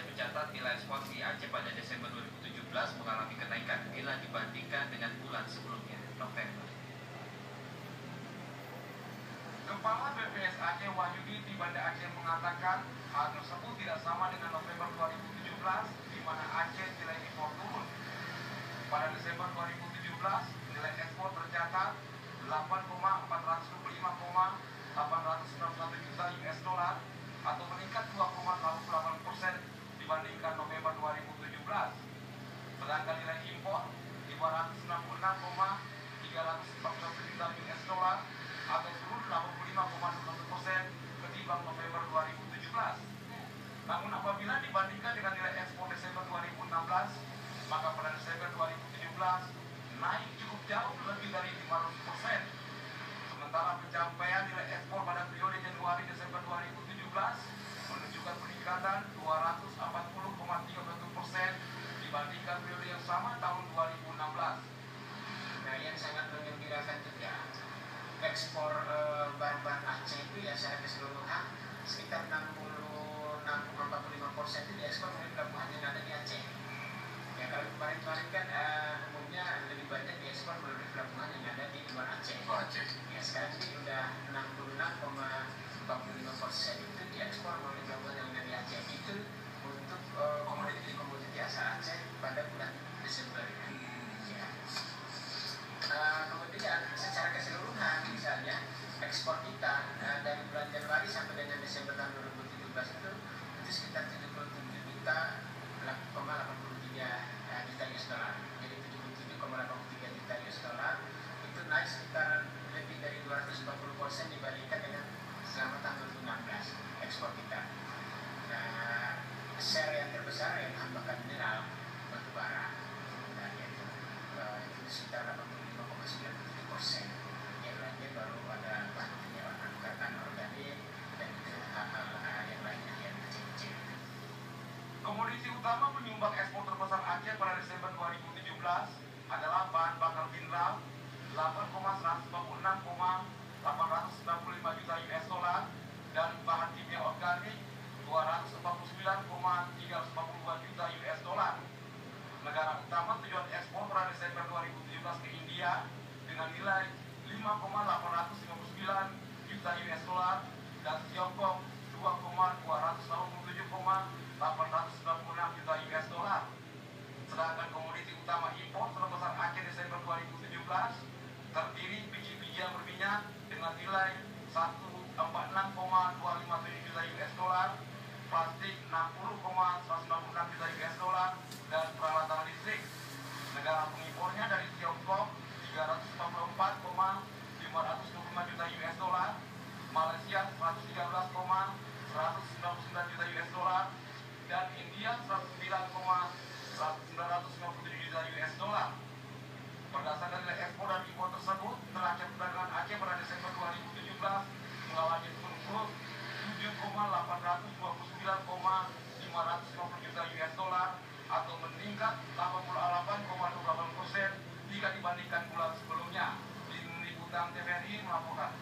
Aceh mencatat nilai ekspor di Aceh pada Desember 2017 mengalami kenaikan bila dibandingkan dengan bulan sebelumnya, November. Kepala BPS Aceh Wahyudi di Banda Aceh mengatakan hal tersebut tidak sama dengan November 2017 di mana Aceh nilai impor turun. Pada Desember 2017, nilai ekspor tercatat 8,425,891 juta US dollar atau meningkat 2,88% dibandingkan November 2017. Sedangkan nilai impor 566,341 juta US dollar atau turun 85,1% ketimbang November 2017. Namun apabila dibandingkan dengan nilai ekspor Desember 2016, maka pada Desember 2017 naik cukup jauh lebih dari 500%. Sementara pencapaian nilai ekspor pada periode Januari-Desember 2017 menunjukkan peningkatan 240,31% dibandingkan periode yang sama tahun 2016. Nah, yang sangat menggembirakan juga ekspor bahan-bahan Aceh itu ya secara keseluruhan sekitar 66,45% itu diekspor melalui pelabuhan yang ada di Aceh. Ya kalau kemarin-kemarin kan umumnya lebih banyak diekspor melalui pelabuhan yang ada di luar Aceh. Ya sekarang ini udah 66,45% itu diekspor melalui pelabuhan yang ada di Aceh. Itu untuk komoditi asal Aceh pada bulan Desember. Ya. Kemudian secara keseluruhan misalnya ekspor kita dari bulan Januari sampai dengan Desember tahun 2017 itu sekitar 77 juta 83 juta US dollar. Jadi 77,83 juta US dollar itu naik sekitar lebih dari 240% dibandingkan dengan selama tahun 2016 ekspor kita. Nah, share yang terbesar yang bahan bakar mineral, batu bara, dan itu sekitar 85,97%. Yang lainnya baru ada bahan kimia anorganik dan hal-hal yang lainnya yang kecil-kecil. Komoditi utama penyumbang ekspor terbesar Aceh pada Desember 2017 adalah bahan bakar mineral 8,146,895 juta US dollar dan bahan kimia organik 249,342 juta US dollar. Negara utama tujuan ekspor pada Desember 2017 ke India dengan nilai 5,859 juta US dollar dan Tiongkok 2,287,896 juta US dollar. Sedangkan komoditi utama impor terbesar Aceh Desember 2017 terdiri biji-bijian berminyak dengan nilai 146,257 juta US dollar, plastik 60,196 juta US dollar, dan peralatan listrik. Negara pengimpornya dari Tiongkok 344,525 juta US dollar, Malaysia 113,199 juta US dollar, dan India 109,957 juta US dollar. Berdasarkan nilai ekspor dan impor tersebut, neraca perdagangan Aceh pada Desember 2017 mengalami surplus 7,829,550 juta US dollar atau meningkat 88,28% jika dibandingkan bulan sebelumnya. Tim Liputan TVRI melaporkan.